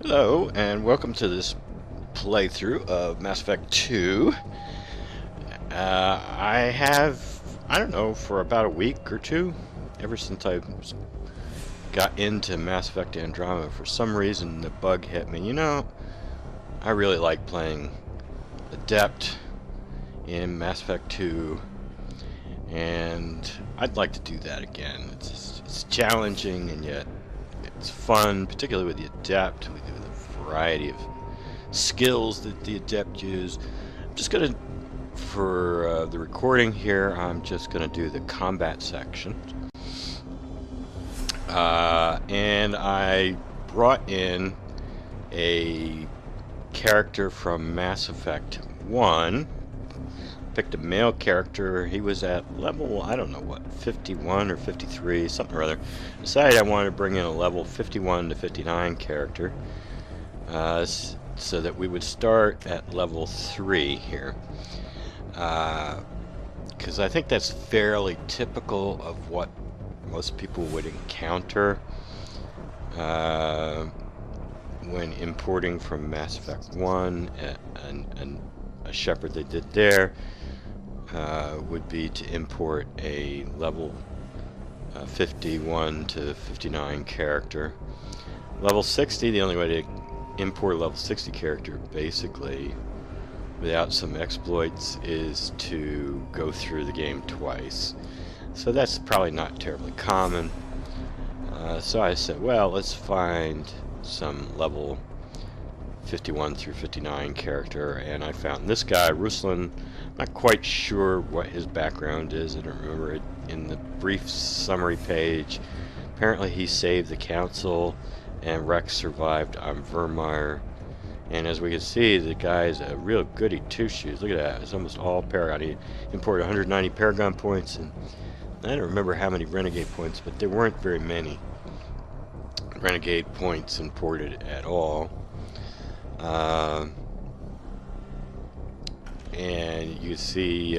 Hello, and welcome to this playthrough of Mass Effect 2. I don't know, for about a week or two, ever since I got into Mass Effect Andromeda, for some reason the bug hit me. I really like playing Adept in Mass Effect 2, and I'd like to do that again. It's challenging, and yet it's fun, particularly with the Adept, with the variety of skills that the Adept use. I'm just going to, for the recording here, I'm just going to do the combat section. And I brought in a character from Mass Effect 1. Picked a male character. He was at level, I don't know what, 51 or 53, something or other. Decided I wanted to bring in a level 51 to 59 character, so that we would start at level 3 here. Because I think that's fairly typical of what most people would encounter when importing from Mass Effect 1, and a Shepard they did there would be to import a level 51 to 59 character. Level 60, the only way to import a level 60 character, basically, without some exploits, is to go through the game twice. So that's probably not terribly common. So I said, well, let's find some level 51 through 59 character, and I found this guy, Ruslan. Not quite sure what his background is. I don't remember it in the brief summary page. Apparently he saved the council and Rex survived on Vermeer. And as we can see, the guy's a real goody two-shoes. Look at that. It's almost all Paragon. He imported 190 Paragon points, and I don't remember how many Renegade points, but there weren't very many Renegade points imported at all. And you see,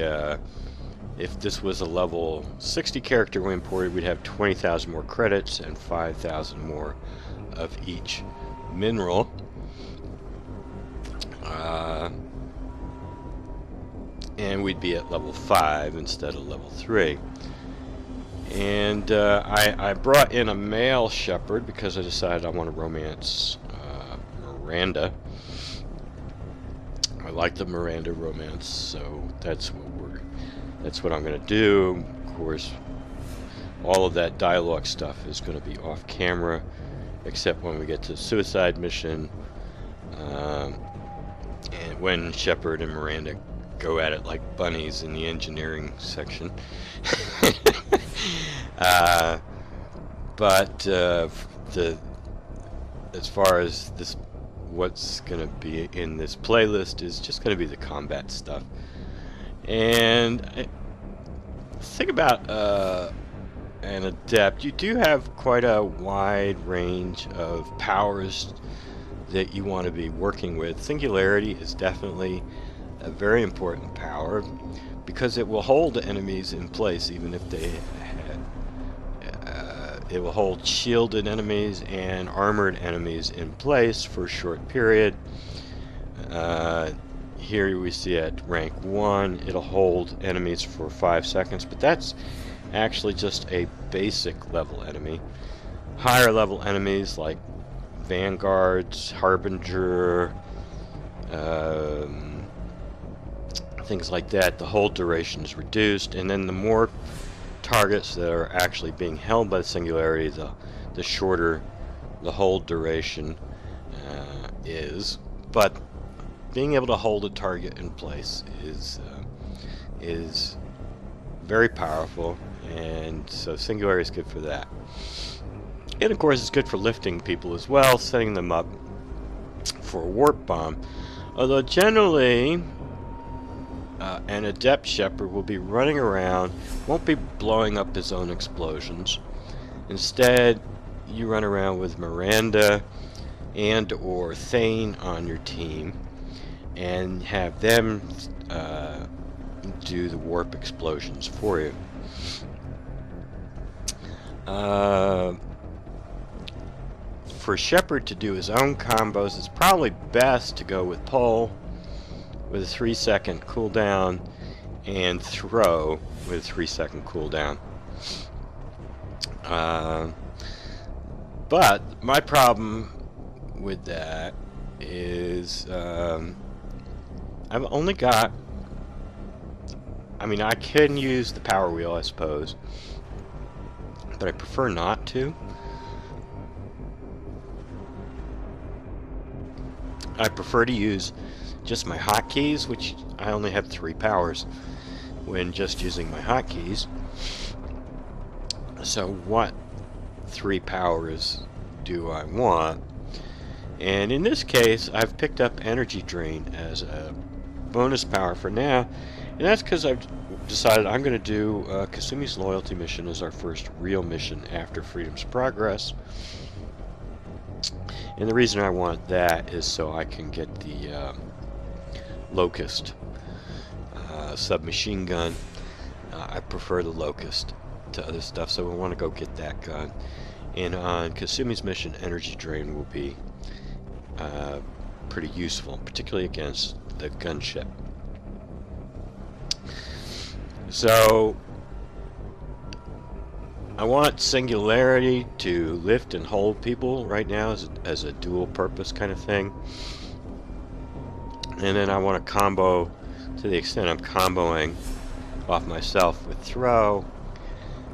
if this was a level 60 character we imported, we'd have 20,000 more credits and 5,000 more of each mineral. And we'd be at level 5 instead of level 3. And I brought in a male Shepard because I decided I want to romance Miranda. I like the Miranda romance, so that's what I'm going to do. Of course, all of that dialogue stuff is going to be off camera, except when we get to the suicide mission, and when Shepard and Miranda go at it like bunnies in the engineering section. But as far as this, what's going to be in this playlist is just going to be the combat stuff. And think about an Adept. You do have quite a wide range of powers that you want to be working with. Singularity is definitely a very important power because it will hold enemies in place, even if they it will hold shielded enemies and armored enemies in place for a short period. Here we see at rank 1 it'll hold enemies for 5 seconds, but that's actually just a basic level enemy. Higher level enemies like Vanguards, Harbinger, things like that, the hold duration is reduced, and then the more targets that are actually being held by the Singularity, the shorter the hold duration is. But being able to hold a target in place is very powerful, and so Singularity is good for that. And of course it's good for lifting people as well, setting them up for a warp bomb. Although generally an Adept Shepard will be running around, won't be blowing up his own explosions. Instead, you run around with Miranda and or Thane on your team and have them do the warp explosions for you. for Shepard to do his own combos, it's probably best to go with pull with a 3-second cooldown and throw with a 3-second cooldown. But my problem with that is I've only got, I mean, I can use the power wheel, I suppose, but I prefer not to. I prefer to use just my hotkeys, which I only have 3 powers when just using my hotkeys. So what 3 powers do I want? And in this case, I've picked up energy drain as a bonus power for now, and that's because I've decided I'm going to do Kasumi's loyalty mission as our first real mission after Freedom's Progress. And the reason I want that is so I can get the Locust submachine gun. I prefer the Locust to other stuff, so I want to go get that gun. And on Kasumi's mission, energy drain will be pretty useful, particularly against the gunship. So I want Singularity to lift and hold people right now as a dual purpose kind of thing. And then I want to combo to the extent I'm comboing off myself with throw.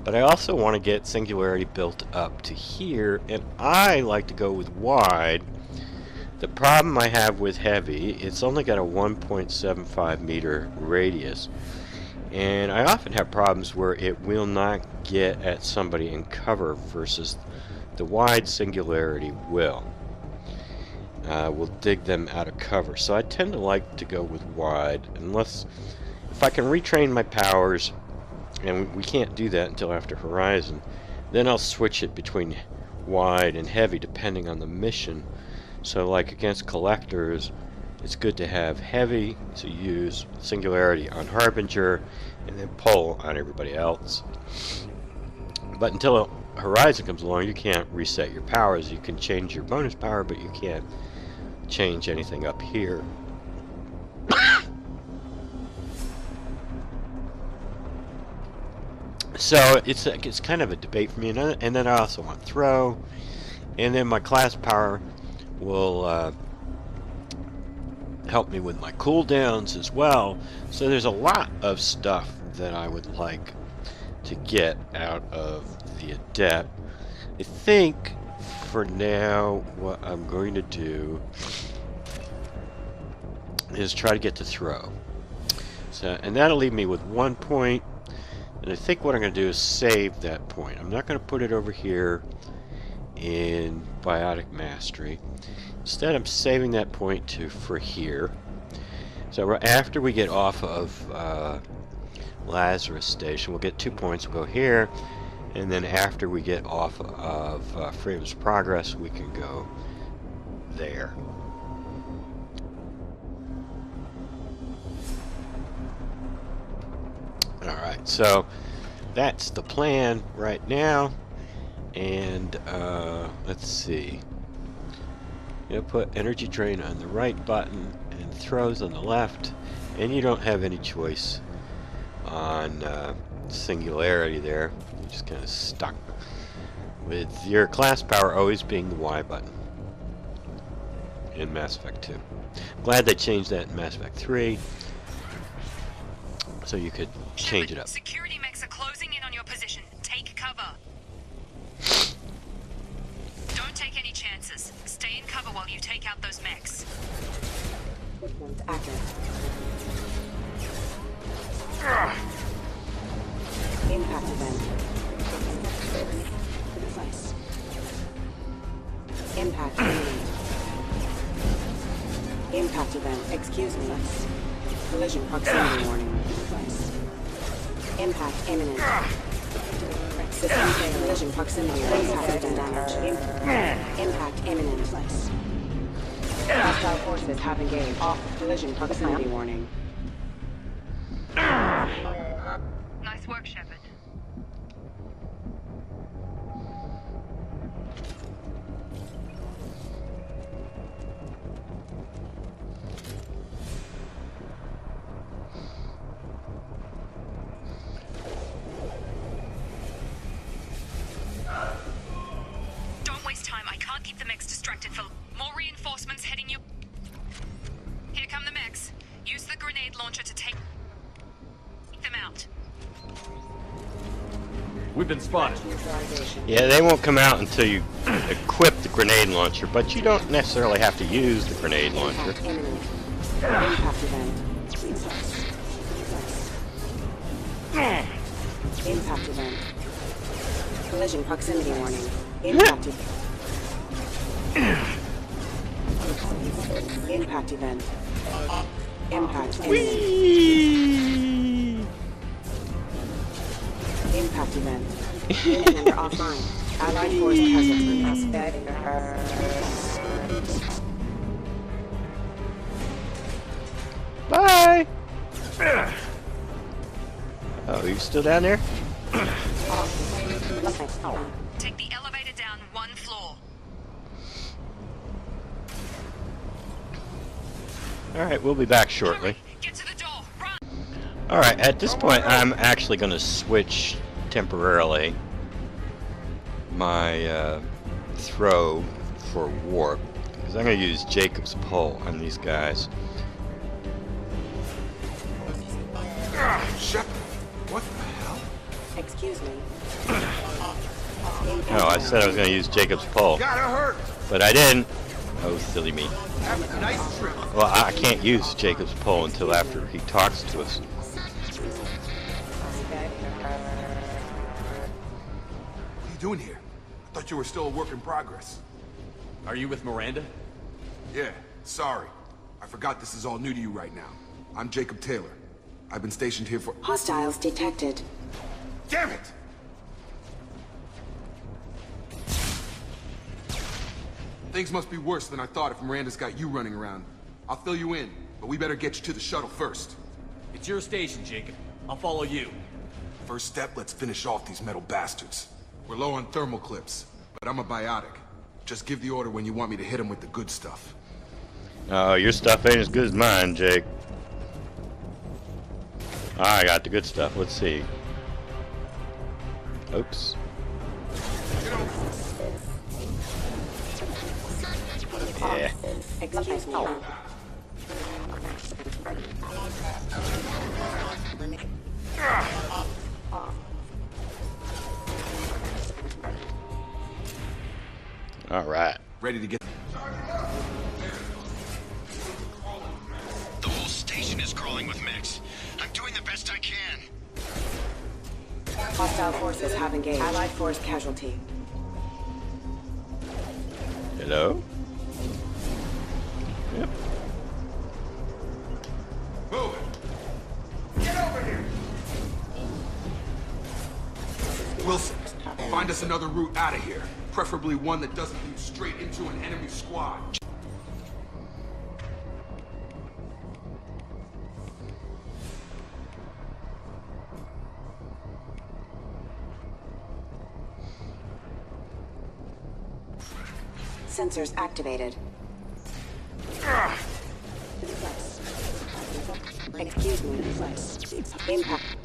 But I also want to get Singularity built up to here, and I like to go with wide. The problem I have with heavy, it's only got a 1.75 meter radius. And I often have problems where it will not get at somebody in cover versus the wide Singularity will dig them out of cover. So I tend to like to go with wide, unless if I can retrain my powers, and we can't do that until after Horizon, then I'll switch it between wide and heavy depending on the mission. So like against collectors, it's good to have heavy, so use Singularity on Harbinger and then pull on everybody else. But until Horizon comes along, you can't reset your powers. You can change your bonus power, but you can't change anything up here. So it's kind of a debate for me, and then I also want throw, and then my class power will help me with my cooldowns as well. So there's a lot of stuff that I would like to get out of the Adept. I think for now what I'm going to do is try to get to throw. So, and that'll leave me with 1 point. And I think what I'm going to do is save that point. I'm not going to put it over here in Biotic Mastery. Instead, I'm saving that point for here. So after we get off of Lazarus Station, we'll get 2 points. We'll go here. And then after we get off of Freedom's Progress, we can go there. Alright, so that's the plan right now. And let's see. You put energy drain on the right button and throws on the left, and you don't have any choice on Singularity there. You're just kind of stuck with your class power always being the Y button in Mass Effect 2. Glad they changed that in Mass Effect 3. So you could change it up. Security mechs are closing in on your position. Take cover. Don't take any chances. Stay in cover while you take out those mechs. Accurate. Impact event. Precise. Impact imminent. Impact event. Excuse me. Collision proximity warning. Impact imminent. System failure. Collision proximity warning. Impact damage. Impact imminent. Hostile forces have engaged. Off collision proximity warning. Nice work, Shepard. One's heading you. Here come the mechs. Use the grenade launcher to take them out. We've been spotted. Neutralization. Yeah, they won't come out until you equip the grenade launcher, but you don't necessarily have to use the grenade launcher. Impact imminent. Impact event. Impact event. Collision proximity warning. Impact event. Impact event. Impact imminent. Impact event. Unit member offline. Allied force casualty. Bye! Oh, you still down there? Take the elevator down one floor. Alright, we'll be back shortly. Get to the door. Run. Alright, at this point I'm actually going to switch temporarily my throw for warp, because I'm going to use Jacob's pole on these guys. Shepard, what the hell? Excuse me. No, I said I was going to use Jacob's pole, Gotta hurt. but I didn't. Oh, silly me. Have a nice trip. Well, I can't use Jacob's pole until after he talks to us. What are you doing here? I thought you were still a work in progress. Are you with Miranda? Yeah, sorry. I forgot this is all new to you right now. I'm Jacob Taylor. I've been stationed here for... Hostiles detected. Damn it! Things must be worse than I thought if Miranda's got you running around. I'll fill you in, but we better get you to the shuttle first. It's your station, Jacob. I'll follow you. First step, let's finish off these metal bastards. We're low on thermal clips, but I'm a biotic. Just give the order when you want me to hit them with the good stuff. Oh, your stuff ain't as good as mine, Jake. I got the good stuff. Let's see. Oops. Yeah. Excuse me. All right. Ready to get... The whole station is crawling with mechs. I'm doing the best I can. Hostile forces have engaged. Allied force casualty. Hello? Yep. Move it! Get over here! Wilson, find us another route out of here. Preferably one that doesn't lead straight into an enemy squad. Sensors activated. Excuse me. Impact.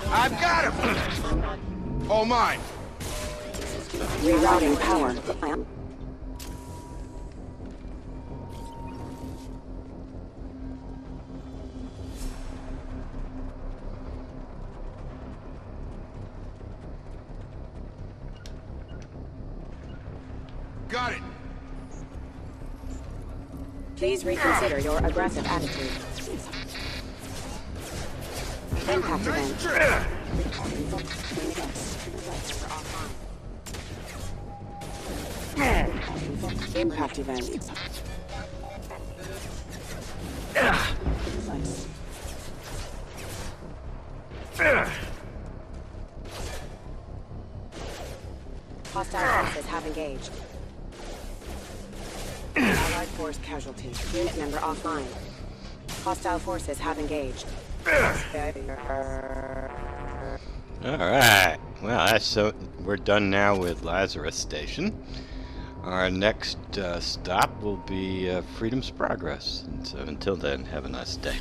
I've got him! All mine! Rerouting power. Got it! Please reconsider your aggressive attitude. Impact event. Impact event. Hostile forces have engaged. Allied force casualty. Unit member offline. Hostile forces have engaged. Alright. Well, that's so. We're done now with Lazarus Station. Our next stop will be Freedom's Progress. And so until then, have a nice day.